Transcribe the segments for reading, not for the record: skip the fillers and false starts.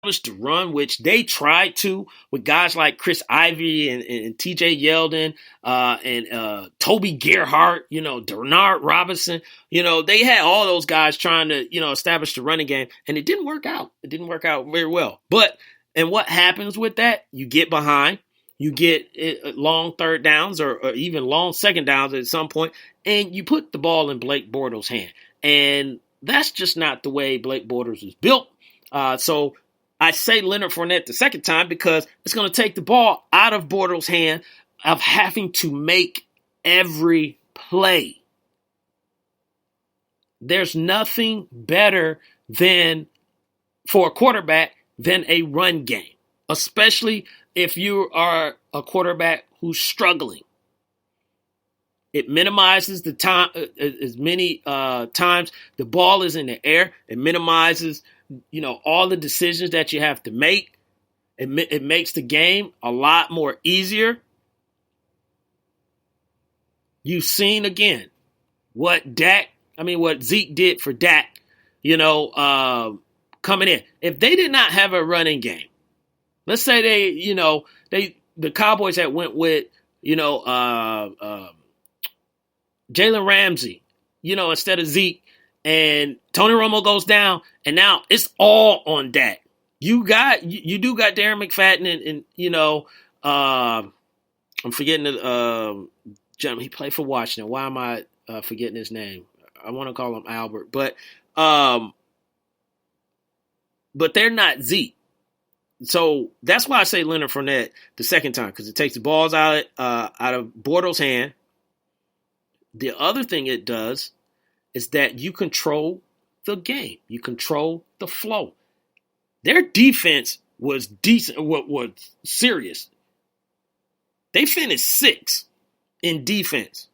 to run, which they tried to with guys like Chris Ivy and TJ Yeldon and Toby Gerhart, Denard Robinson. They had all those guys trying to, establish the running game, and it didn't work out. It didn't work out very well. And what happens with that? You get behind. You get long third downs or even long second downs at some point, and you put the ball in Blake Bortles' hand. And that's just not the way Blake Bortles is built. So I say Leonard Fournette the second time because it's going to take the ball out of Bortles' hand of having to make every play. There's nothing better than for a quarterback than a run game, especially if you are a quarterback who's struggling. It minimizes the time as many times the ball is in the air. It minimizes, all the decisions that you have to make. It makes the game a lot more easier. You've seen again what Zeke did for Dak, coming in. If they did not have a running game, let's say the Cowboys had went with, Jalen Ramsey, instead of Zeke, and Tony Romo goes down, and now it's all on Dak. You do got Darren McFadden and I'm forgetting the gentleman. He played for Washington. Why am I forgetting his name? I want to call him Albert, but they're not Zeke. So that's why I say Leonard Fournette the second time, because it takes the balls out of Bortles' hand. The other thing it does is that you control the game. You control the flow. Their defense was decent, was serious. They finished 6th in defense.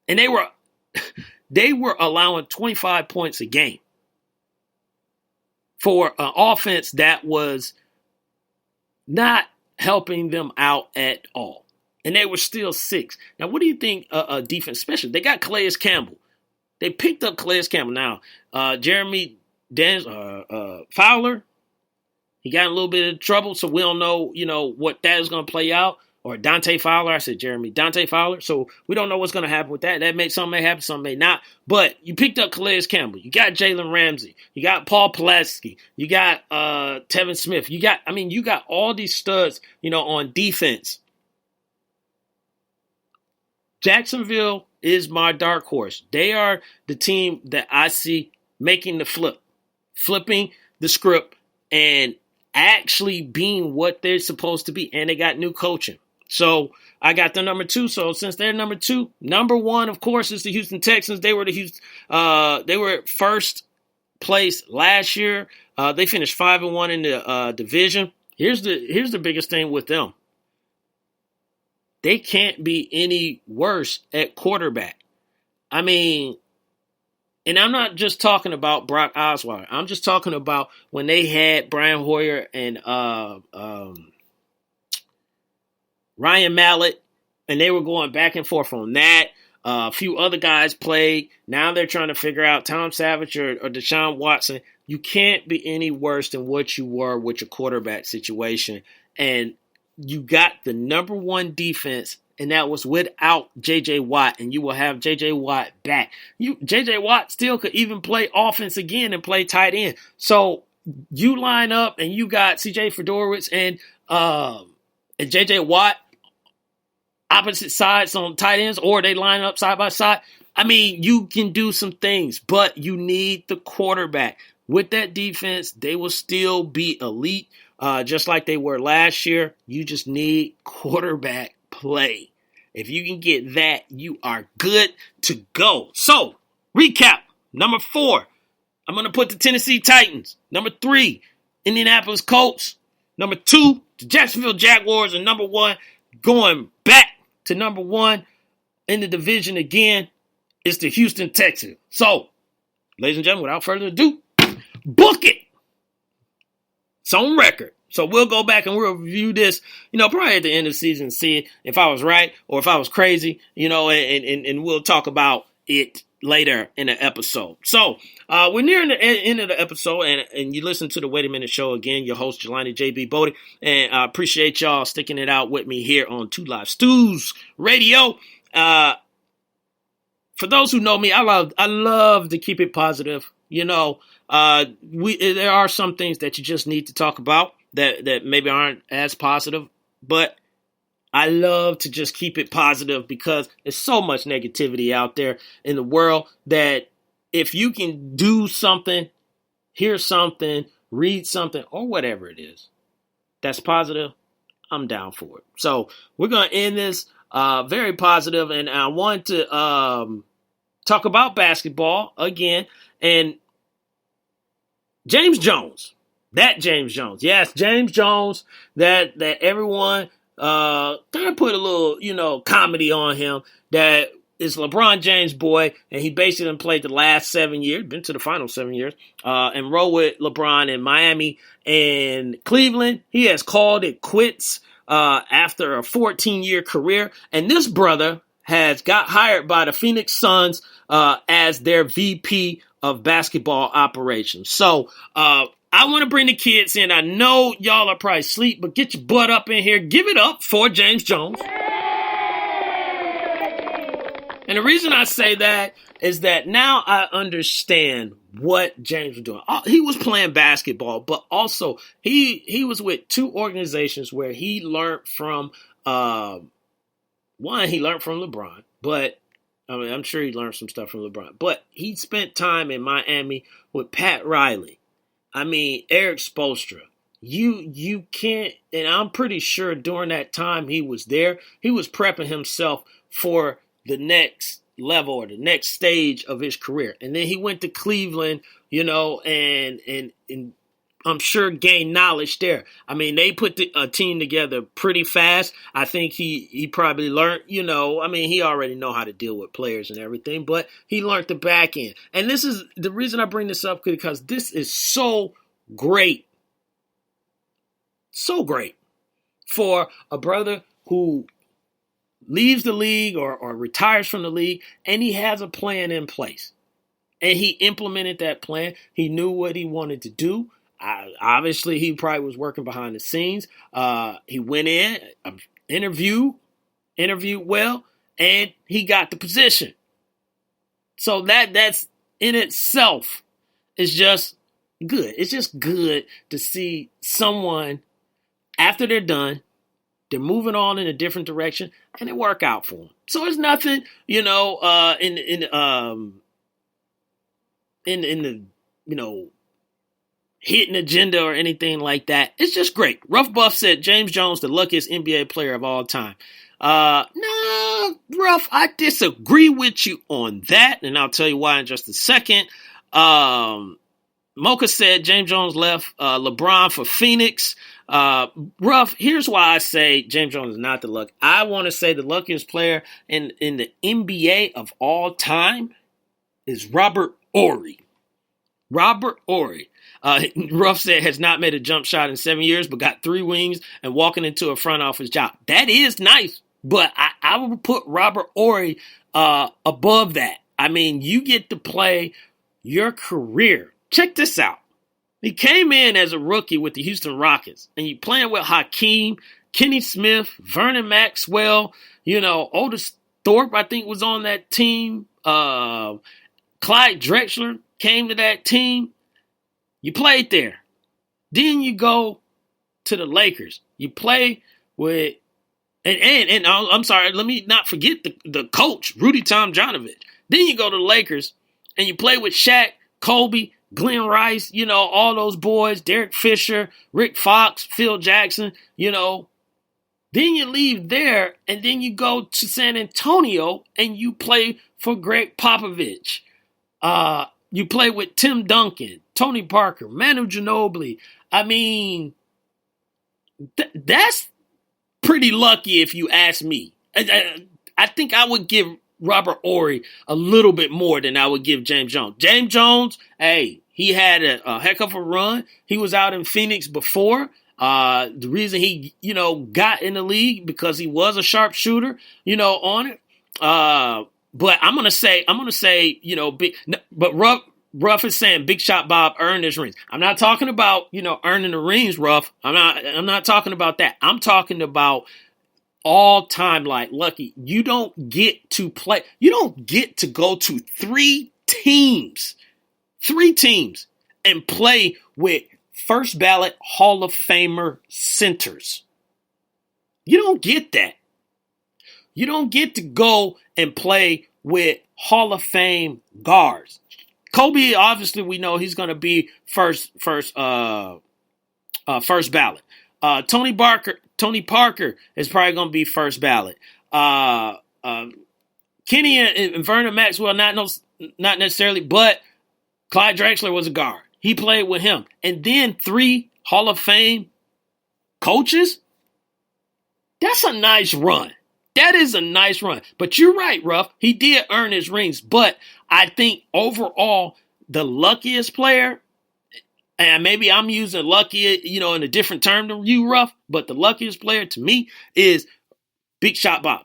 And they were allowing 25 points a game for an offense that was not helping them out at all. And they were still 6th. Now, what do you think defense, especially? They got Calais Campbell. They picked up Calais Campbell. Now, Jeremy Fowler, he got in a little bit of trouble, so we don't know, what that is going to play out. Or Dante Fowler. I said Dante Fowler. So we don't know what's going to happen with that. Some may happen, some may not. But you picked up Calais Campbell. You got Jalen Ramsey. You got Paul Pulaski. You got Tevin Smith. You got all these studs, on defense. Jacksonville is my dark horse. They are the team that I see making the flipping the script and actually being what they're supposed to be. And they got new coaching. So I got them number 2. So since they're number 2, number 1, of course, is the Houston Texans. They were first place last year. They finished 5-1 in the division. Here's the biggest thing with them. They can't be any worse at quarterback. And I'm not just talking about Brock Osweiler. I'm just talking about when they had Brian Hoyer and Ryan Mallett, and they were going back and forth on that. A few other guys played. Now they're trying to figure out Tom Savage or Deshaun Watson. You can't be any worse than what you were with your quarterback situation. And you got the number 1 defense, and that was without J.J. Watt, and you will have J.J. Watt back. J.J. Watt still could even play offense again and play tight end. So you line up, and you got C.J. Fedorowicz and J.J. Watt opposite sides on tight ends, or they line up side by side. You can do some things, but you need the quarterback. With that defense, they will still be elite. Just like they were last year. You just need quarterback play. If you can get that, you are good to go. So, recap. Number 4, I'm going to put the Tennessee Titans. Number 3, Indianapolis Colts. Number 2, the Jacksonville Jaguars. And number 1, going back to number 1 in the division again, is the Houston Texans. So, ladies and gentlemen, without further ado, book it. It's on record. So we'll go back and we'll review this, probably at the end of the season and see if I was right or if I was crazy, and we'll talk about it later in the episode. So we're nearing the end of the episode, and you listen to the Wait a Minute show again. Your host, Jelani J.B. Bodie, and I appreciate y'all sticking it out with me here on Two Live Stews Radio. For those who know me, I love to keep it positive. You know, there are some things that you just need to talk about that maybe aren't as positive, but I love to just keep it positive because there's so much negativity out there in the world that if you can do something, hear something, read something, or whatever it is that's positive, I'm down for it. So we're going to end this very positive, and I want to talk about basketball again. And James Jones, yes, James Jones, that everyone kind of put a little, comedy on him, that is LeBron James' boy, and he basically played the last 7 years, been to the final 7 years, and rolled with LeBron in Miami and Cleveland. He has called it quits after a 14-year career, and this brother has got hired by the Phoenix Suns as their VP of basketball operations. So, I want to bring the kids in. I know y'all are probably asleep, but get your butt up in here. Give it up for James Jones. And the reason I say that is that now I understand what James was doing. He was playing basketball, but also he was with two organizations where he learned from, he learned from LeBron, but I'm sure he learned some stuff from LeBron, but he spent time in Miami with Pat Riley. Eric Spoelstra. You can't, and I'm pretty sure during that time he was there, he was prepping himself for the next level or the next stage of his career. And then he went to Cleveland, and I'm sure gained knowledge there. They put a team together pretty fast. I think he probably learned, he already know how to deal with players and everything, but he learned the back end. And this is the reason I bring this up, because this is so great. So great for a brother who leaves the league or retires from the league, and he has a plan in place. And he implemented that plan. He knew what he wanted to do. Obviously, he probably was working behind the scenes. He went in, interviewed well, and he got the position. So that's in itself is just good. It's just good to see someone, after they're done, they're moving on in a different direction, and it work out for them. So it's nothing, in the hidden agenda or anything like that. It's just great. Ruff Buff said James Jones, the luckiest NBA player of all time. No, Ruff, I disagree with you on that, and I'll tell you why in just a second. Mocha said James Jones left LeBron for Phoenix. Ruff, here's why I say James Jones is not the luck. I want to say the luckiest player in the NBA of all time is Robert Horry. Robert Horry. Ruff said has not made a jump shot in 7 years, but got 3 wings and walking into a front office job. That is nice, but I would put Robert Horry above that. You get to play your career. Check this out. He came in as a rookie with the Houston Rockets, and you playing with Hakeem, Kenny Smith, Vernon Maxwell, Otis Thorpe, I think, was on that team. Clyde Drexler came to that team. You played there. Then you go to the Lakers. You play with, and I'm sorry, let me not forget the coach, Rudy Tomjanovich. Then you go to the Lakers, and you play with Shaq, Kobe, Glenn Rice, all those boys, Derek Fisher, Rick Fox, Phil Jackson, Then you leave there, and then you go to San Antonio, and you play for Greg Popovich. You play with Tim Duncan, Tony Parker, Manu Ginobili. That's pretty lucky if you ask me. I think I would give Robert Horry a little bit more than I would give James Jones. James Jones, hey, he had a heck of a run. He was out in Phoenix before. The reason he, got in the league because he was a sharpshooter, on it. But I'm gonna say, but Ruff is saying Big Shot Bob earned his rings. I'm not talking about, earning the rings, Ruff. I'm not talking about that. I'm talking about all time, like, Lucky. You don't get to play. You don't get to go to three teams and play with first ballot Hall of Famer centers. You don't get that. You don't get to go and play with Hall of Fame guards. Kobe, obviously, we know he's going to be first ballot. Tony Parker is probably going to be first ballot. Kenny and Vernon Maxwell, not necessarily, but Clyde Drexler was a guard. He played with him. And then 3 Hall of Fame coaches. That's a nice run. That is a nice run. But you're right, Ruff. He did earn his rings. But I think overall, the luckiest player, and maybe I'm using lucky, in a different term than you, Ruff, but the luckiest player to me is Big Shot Bob.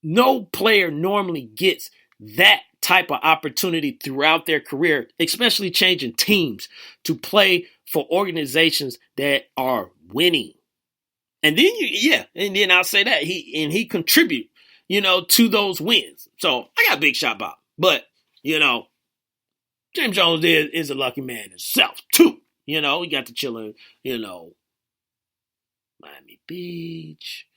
No player normally gets that type of opportunity throughout their career, especially changing teams to play for organizations that are winning. And then I'll say that he contribute, to those wins. So I got Big Shot Bob, but James Jones is a lucky man himself too. He got to chill in, Miami Beach,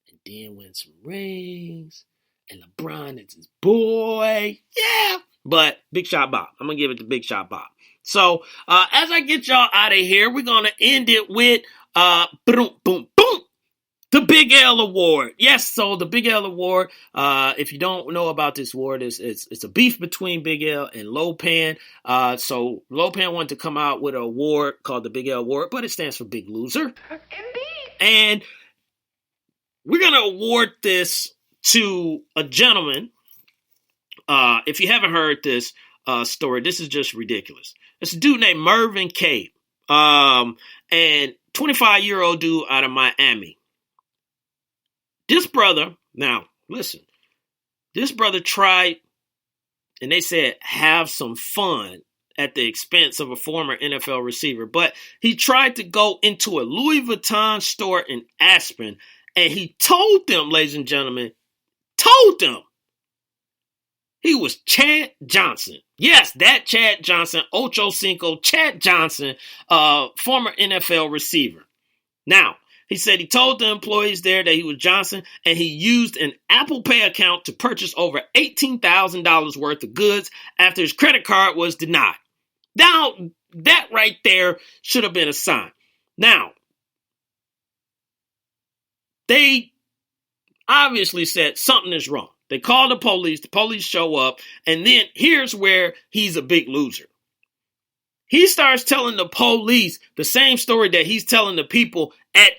and then win some rings. And LeBron is his boy. Yeah. But Big Shot Bob. I'm going to give it to Big Shot Bob. So, as I get y'all out of here, we're going to end it with, boom, boom, boom. The Big L Award. Yes, so the Big L Award, if you don't know about this award, it's a beef between Big L and Lopan. So Lopan wanted to come out with an award called the Big L Award, but it stands for Big Loser. Indeed. And we're going to award this to a gentleman. If you haven't heard this story, this is just ridiculous. It's a dude named Mervyn Cape, and 25-year-old dude out of Miami. This brother, now listen, this brother tried, and they said have some fun at the expense of a former NFL receiver, but he tried to go into a Louis Vuitton store in Aspen, and he told them, ladies and gentlemen, he was Chad Johnson. Yes, that Chad Johnson, Ocho Cinco, Chad Johnson, former NFL receiver. Now, he said he told the employees there that he was Johnson, and he used an Apple Pay account to purchase over $18,000 worth of goods after his credit card was denied. Now, that right there should have been a sign. Now, they obviously said something is wrong. They call the police show up, and then here's where he's a big loser. He starts telling the police the same story that he's telling the people at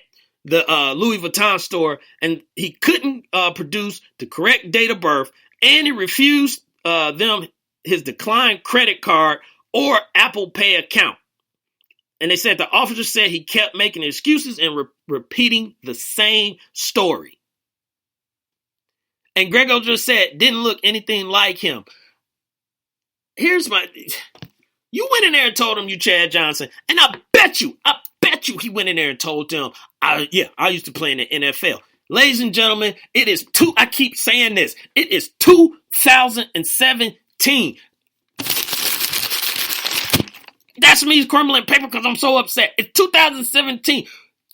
the Louis Vuitton store, and he couldn't produce the correct date of birth, and he refused them his declined credit card or Apple Pay account. And they said the officer said he kept making excuses and repeating the same story. And Grego just said, didn't look anything like him. You went in there and told him you Chad Johnson. And I bet you he went in there and told them, I used to play in the NFL. Ladies and gentlemen, I keep saying this. It is 2017. That's me crumbling paper because I'm so upset. It's 2017.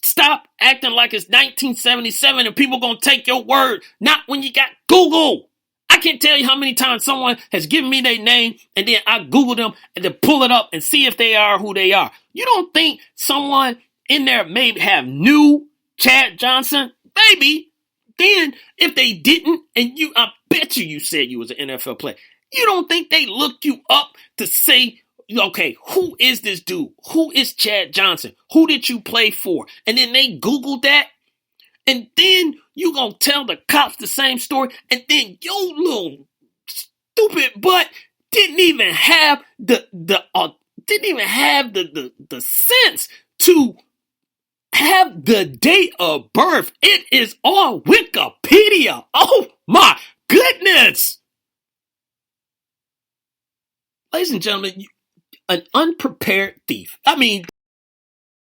Stop acting like it's 1977 and people gonna take your word. Not when you got Google. I can't tell you how many times someone has given me their name and then I Google them and then pull it up and see if they are who they are. You don't think someone in there may have knew Chad Johnson? Maybe. Then if they didn't, and I bet you said you was an NFL player, you don't think they looked you up to say, okay, who is this dude? Who is Chad Johnson? Who did you play for? And then they Googled that. And then you gonna tell the cops the same story. And then your little stupid butt didn't even have the sense to have the date of birth. It is on Wikipedia. Oh my goodness! Ladies and gentlemen, an unprepared thief. I mean,